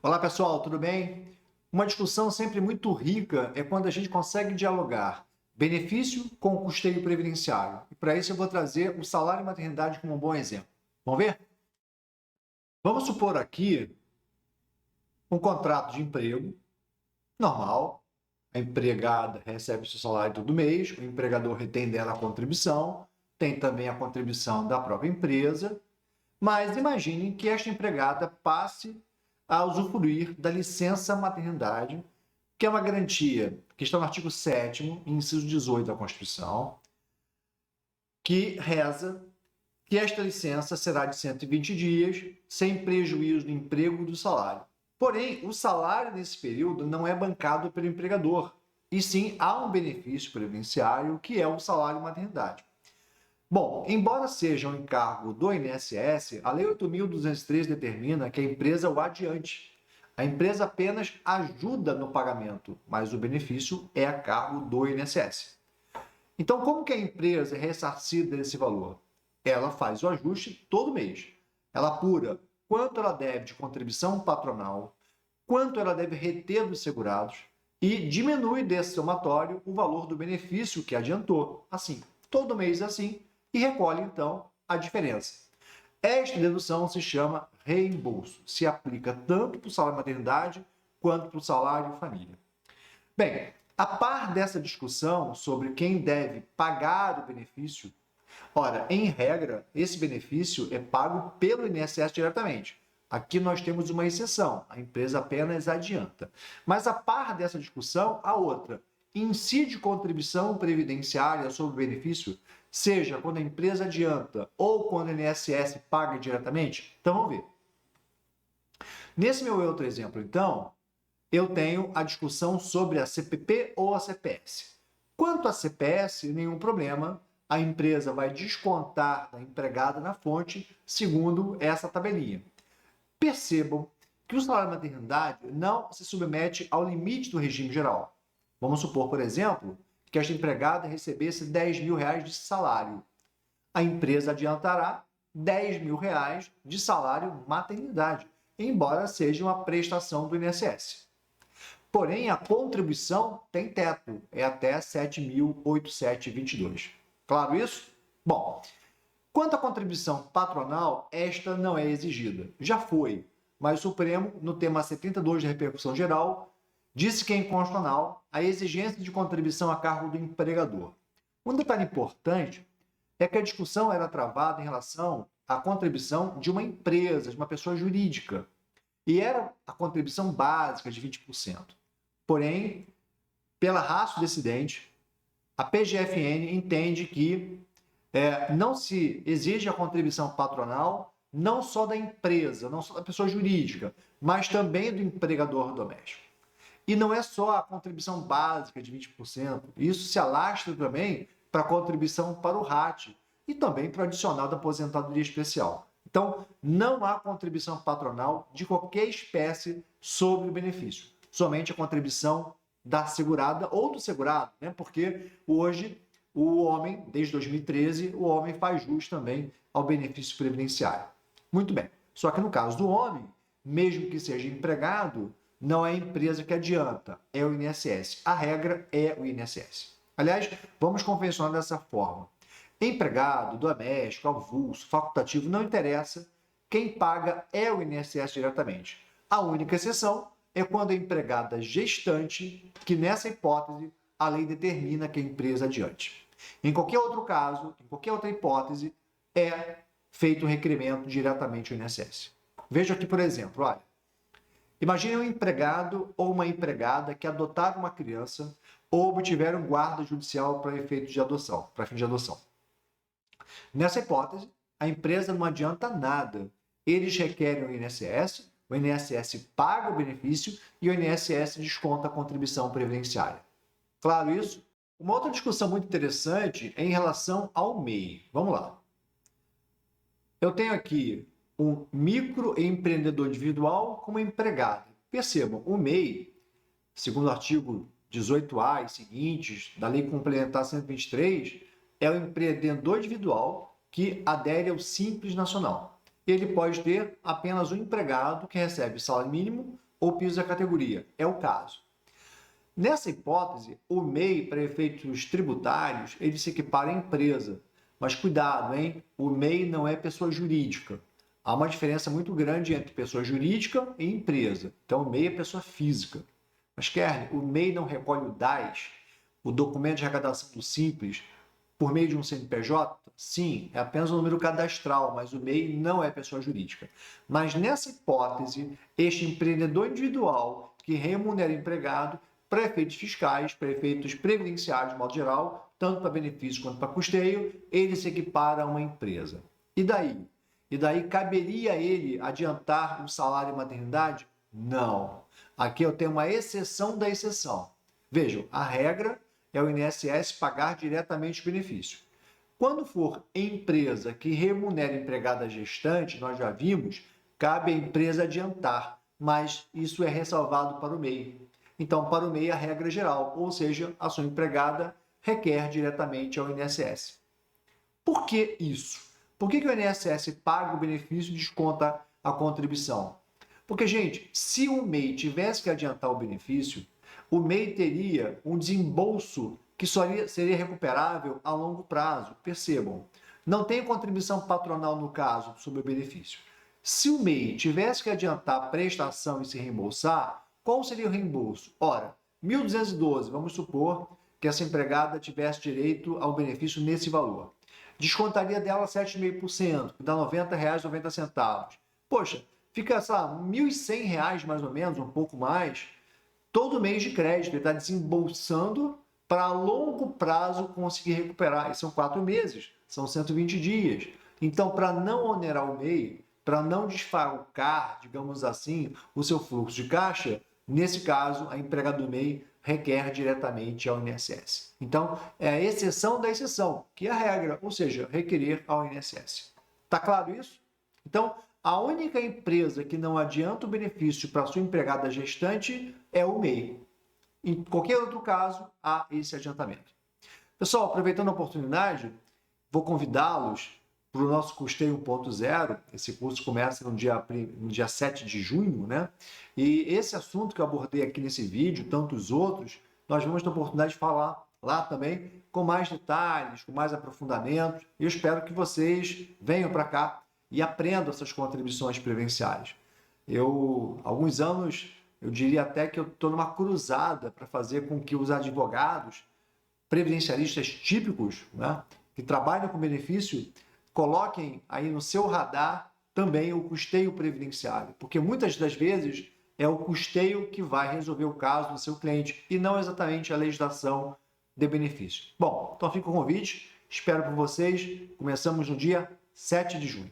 Olá pessoal, tudo bem? Uma discussão sempre muito rica é quando a gente consegue dialogar benefício com custeio previdenciário. E para isso eu vou trazer o salário e maternidade como um bom exemplo. Vamos ver? Vamos supor aqui um contrato de emprego normal. A empregada recebe seu salário todo mês, o empregador retém dela a contribuição, tem também a contribuição da própria empresa. Mas imagine que esta empregada passe a usufruir da licença maternidade, que é uma garantia que está no artigo 7º, inciso 18 da Constituição, que reza que esta licença será de 120 dias, sem prejuízo do emprego e do salário. Porém, o salário nesse período não é bancado pelo empregador, e sim há um benefício previdenciário, que é o salário maternidade. Bom, embora seja um encargo do INSS, a Lei 8.203 determina que a empresa o adiante. A empresa apenas ajuda no pagamento, mas o benefício é a cargo do INSS. Então, como que a empresa é ressarcida desse valor? Ela faz o ajuste todo mês. Ela apura quanto ela deve de contribuição patronal, quanto ela deve reter dos segurados e diminui desse somatório o valor do benefício que adiantou. Assim, todo mês assim, e recolhe, então, a diferença. Esta dedução se chama reembolso. Se aplica tanto para o salário maternidade quanto para o salário família. Bem, a par dessa discussão sobre quem deve pagar o benefício, ora, em regra, esse benefício é pago pelo INSS diretamente. Aqui nós temos uma exceção, a empresa apenas adianta. Mas a par dessa discussão, a outra, incide contribuição previdenciária sobre o benefício, seja quando a empresa adianta ou quando o INSS paga diretamente? Então vamos ver. Nesse meu outro exemplo, então, eu tenho a discussão sobre a CPP ou a CPS. Quanto à CPS, nenhum problema, a empresa vai descontar da empregada na fonte segundo essa tabelinha. Percebam que o salário maternidade não se submete ao limite do regime geral. Vamos supor, por exemplo, que esta empregada recebesse 10 mil reais de salário. A empresa adiantará 10 mil reais de salário maternidade, embora seja uma prestação do INSS. Porém, a contribuição tem teto, é até 7.822. Claro isso? Bom, quanto à contribuição patronal, esta não é exigida. Já foi, mas o Supremo, no tema 72 de repercussão geral, disse que é inconstitucional a exigência de contribuição a cargo do empregador. Um detalhe importante é que a discussão era travada em relação à contribuição de uma empresa, de uma pessoa jurídica, e era a contribuição básica de 20%. Porém, pela ratio decidente, a PGFN entende que não se exige a contribuição patronal não só da empresa, não só da pessoa jurídica, mas também do empregador doméstico. E não é só a contribuição básica de 20%, isso se alastra também para a contribuição para o RAT e também para o adicional da aposentadoria especial. Então, não há contribuição patronal de qualquer espécie sobre o benefício, somente a contribuição da segurada ou do segurado, né? Porque hoje o homem, desde 2013, o homem faz jus também ao benefício previdenciário. Muito bem. Só que no caso do homem, mesmo que seja empregado, não é a empresa que adianta, é o INSS. A regra é o INSS. Aliás, vamos convencionar dessa forma. Empregado, doméstico, avulso, facultativo, não interessa. Quem paga é o INSS diretamente. A única exceção é quando é empregada gestante, que nessa hipótese a lei determina que a empresa adiante. Em qualquer outro caso, em qualquer outra hipótese, é feito um requerimento diretamente ao INSS. Veja aqui, por exemplo, olha. Imagine um empregado ou uma empregada que adotaram uma criança ou obtiveram guarda judicial para efeito de adoção, para fim de adoção. Nessa hipótese, a empresa não adianta nada. Eles requerem o INSS paga o benefício e o INSS desconta a contribuição previdenciária. Claro isso? Uma outra discussão muito interessante é em relação ao MEI. Vamos lá. Eu tenho aqui um microempreendedor individual como empregado. Percebam, o MEI, segundo o artigo 18A e seguintes da Lei Complementar 123, é o empreendedor individual que adere ao Simples Nacional. Ele pode ter apenas um empregado que recebe salário mínimo ou piso da categoria. É o caso. Nessa hipótese, o MEI, para efeitos tributários, ele se equipara à empresa. Mas cuidado, hein? O MEI não é pessoa jurídica. Há uma diferença muito grande entre pessoa jurídica e empresa. Então, o MEI é pessoa física. Mas, Kerley, o MEI não recolhe o DAS, o documento de arrecadação do Simples, por meio de um CNPJ? Sim, é apenas um número cadastral, mas o MEI não é pessoa jurídica. Mas nessa hipótese, este empreendedor individual que remunera empregado, para efeitos fiscais, para efeitos previdenciários de modo geral, tanto para benefício quanto para custeio, ele se equipara a uma empresa. E daí? E daí caberia a ele adiantar o salário e maternidade? Não. Aqui eu tenho uma exceção da exceção. Vejam, a regra é o INSS pagar diretamente o benefício. Quando for empresa que remunera empregada gestante, nós já vimos, cabe à empresa adiantar, mas isso é ressalvado para o MEI. Então, para o MEI, a regra é geral, ou seja, a sua empregada requer diretamente ao INSS. Por que isso? Por que o INSS paga o benefício e desconta a contribuição? Porque, gente, se o MEI tivesse que adiantar o benefício, o MEI teria um desembolso que só seria recuperável a longo prazo. Percebam, não tem contribuição patronal no caso sobre o benefício. Se o MEI tivesse que adiantar a prestação e se reembolsar, qual seria o reembolso? Ora, 1.212, vamos supor que essa empregada tivesse direito ao benefício nesse valor. Descontaria dela 7,5%, que dá R$ 90,90. Poxa, fica, sei lá, R$ 1.100 mais ou menos, um pouco mais, todo mês de crédito. Ele está desembolsando para a longo prazo conseguir recuperar. E são 4 meses, são 120 dias. Então, para não onerar o MEI, para não desfalcar, digamos assim, o seu fluxo de caixa, nesse caso, a empregada do MEI requer diretamente ao INSS. Então, é a exceção da exceção, que é a regra, ou seja, requerer ao INSS. Está claro isso? Então, a única empresa que não adianta o benefício para sua empregada gestante é o MEI. Em qualquer outro caso, há esse adiantamento. Pessoal, aproveitando a oportunidade, vou convidá-los para o nosso Custeio 1.0. Esse curso começa no dia 7 de junho, né? E esse assunto que eu abordei aqui nesse vídeo, tantos outros, nós vamos ter a oportunidade de falar lá também com mais detalhes, com mais aprofundamento. E eu espero que vocês venham para cá e aprendam essas contribuições previdenciárias. Há alguns anos, eu diria até que eu estou numa cruzada para fazer com que os advogados previdenciaristas típicos, né, que trabalham com benefício, coloquem aí no seu radar também o custeio previdenciário, porque muitas das vezes é o custeio que vai resolver o caso do seu cliente e não exatamente a legislação de benefício. Bom, então fica o convite, espero por vocês, começamos no dia 7 de junho.